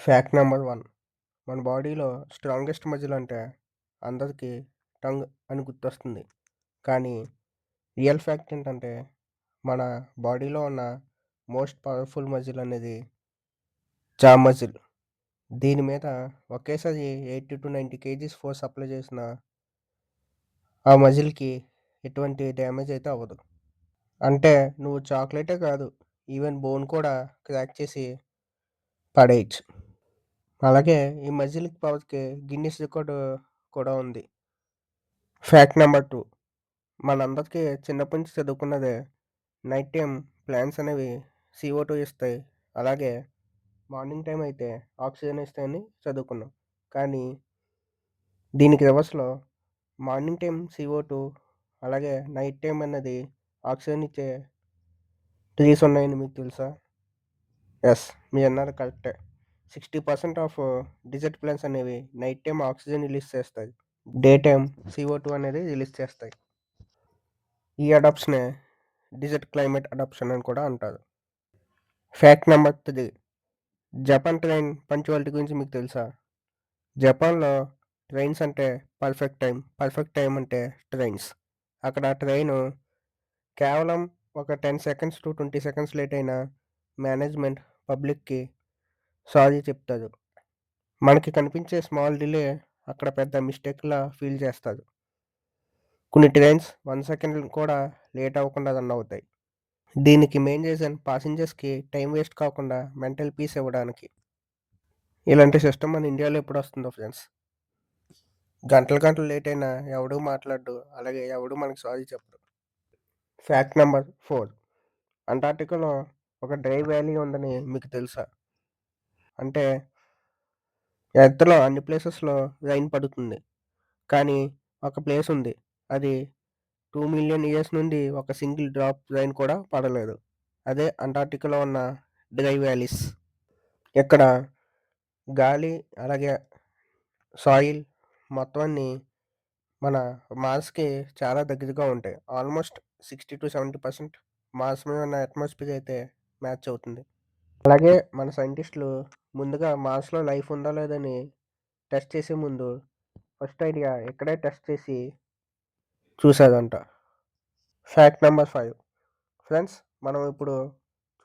Fact number 1. మన బాడీలో strongest muscle అంటే అందరికీ టంగ్ అని గుర్తొస్తుంది. కానీ రియల్ ఫ్యాక్ట్ ఏంటంటే మన బాడీలో ఉన్న మోస్ట్ పవర్‌ఫుల్ మజిల్ అనేది జా మజిల్. దీని మీద ఒకేసారి 80-90 కేజీస్ ఫోర్స్ అప్లై చేసిన ఆ మజిల్‌కి ఎటువంటి డ్యామేజ్ అయితే అవ్వదు. అంటే నువ్వు చాక్లెటే కాదు, ఈవెన్ బోన్ కూడా క్రాక్ చేసి పడేయొచ్చు. అలాగే ఈ మజిల్ పవర్‌కి గిన్నిస్ రికార్డ్ కూడా ఉంది. Fact number 2. మనందరికీ చిన్నప్పటి నుంచి చదువుకున్నదే నైట్ టైమ్ ప్లాంట్స్ అనేవి CO2 ఇస్తాయి. అలాగే మార్నింగ్ టైమ్ అయితే ఆక్సిజన్ ఇస్తాయని చదువుకున్నాం. కానీ దీనికి రివర్స్‌లో మార్నింగ్ టైమ్ CO2 అలాగే నైట్ టైమ్ అన్నది ఆక్సిజన్ ఇచ్చే ట్రీస్ ఉన్నాయని మీకు తెలుసా? యెస్, మీరన్నది కరెక్టే. 60% ఆఫ్ డెజర్ట్ ప్లాంట్స్ అనేవి నైట్ టైమ్ ఆక్సిజన్ రిలీజ్ చేస్తాయి. డే టైమ్ CO2 అనేది రిలీజ్ చేస్తాయి. ఈ అడాప్షనే డెజర్ట్ క్లైమేట్ అడాప్షన్ అని కూడా అంటారు. Fact number 3. Japan train punctuality గురించి మీకు తెలుసా? జపాన్‌లో ట్రైన్స్ అంటే పర్ఫెక్ట్ టైమ్ అంటే ట్రైన్స్. అక్కడ ట్రైను కేవలం ఒక 10 సెకండ్స్ టు 20 సెకండ్స్ లేట్ అయినా మేనేజ్‌మెంట్ పబ్లిక్‌కి సారీ చెప్తారు. మనకి కనిపించే స్మాల్ డిలే అక్కడ పెద్ద మిస్టేక్‌లా ఫీల్ చేస్తారు. కొన్ని ట్రైన్స్ 1 సెకండ్ కూడా లేట్ అవ్వకుండా రన్ అవుతాయి. దీనికి మెయిన్ రీజన్ పాసెంజర్స్‌కి టైం వేస్ట్ కాకుండా మెంటల్ పీస్ ఇవ్వడానికి. ఇలాంటి సిస్టమ్ మన ఇండియాలో ఎప్పుడొస్తుందో ఫ్రెండ్స్. గంటలు లేట్ అయినా ఎవడు మాట్లాడడు. అలాగే ఎవడు మనకి సారీ చెప్పడు. Fact number 4. అంటార్టికాలో ఒక డ్రై వ్యాలీ ఉందని మీకు తెలుసా? అంటే ఎర్త్‌లో అన్ని ప్లేసెస్‌లో రైన్ పడుతుంది. కానీ ఒక ప్లేస్ ఉంది. అది 2 మిలియన్ ఇయర్స్ నుండి ఒక సింగిల్ డ్రాప్ రైన్ కూడా పడలేదు. అదే అంటార్టికాలో ఉన్న డ్రై వ్యాలీస్. ఇక్కడ గాలి అలాగే సాయిల్ మొత్తం అన్నీ మన మార్స్‌కి చాలా దగ్గరగా ఉంటాయి. ఆల్మోస్ట్ 60-70% మార్స్ మీద ఉన్న అట్మాస్ఫియర్ అయితే మ్యాచ్ అవుతుంది. అలాగే మన సైంటిస్టులు ముందుగా మార్స్‌లో లైఫ్ ఉందా లేదని టెస్ట్ చేసే ముందు ఫస్ట్ ఐడియా ఇక్కడే టెస్ట్ చేసి చూసారంట. Fact number 5. ఫ్రెండ్స్, మనం ఇప్పుడు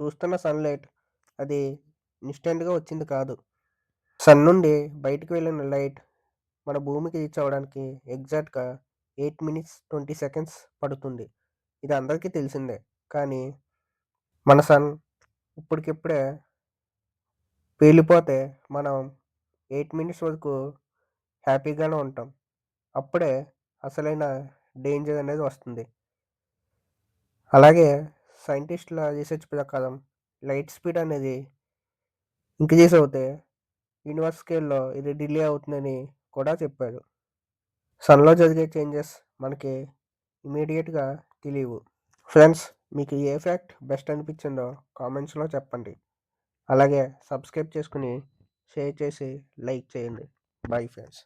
చూస్తున్న సన్‌లైట్ అది ఇన్‌స్టంట్‌గా వచ్చింది కాదు. సన్ నుండి బయటికి వెళ్ళిన లైట్ మన భూమికి రీచ్ అవ్వడానికి ఎగ్జాక్ట్‌గా 8 మినిట్స్ 20 సెకండ్స్ పడుతుంది. ఇది అందరికీ తెలిసిందే. కానీ మన సన్ ఇప్పటికిప్పుడే పేలిపోతే మనం 8 మినిట్స్ వరకు హ్యాపీగానే ఉంటాం. అప్పుడే అసలైన డేంజర్ అనేది వస్తుంది. అలాగే సైంటిస్టుల రీసెర్చ్ ప్రకారం లైట్ స్పీడ్ అనేది ఇంక్రీజ్ అవుతే యూనివర్స్ స్కేల్‌లో ఇది డిలే అవుతుందని కూడా చెప్పారు. సన్‌లో జరిగే చేంజెస్ మనకి ఇమ్మీడియేట్‌గా తెలీవు. ఫ్రెండ్స్, మీకు ఏ ఫ్యాక్ట్ బెస్ట్ అనిపించిందో కామెంట్స్‌లో చెప్పండి. అలాగే సబ్స్క్రైబ్ చేసుకొని, షేర్ చేసి, లైక్ చేయండి. Bye friends.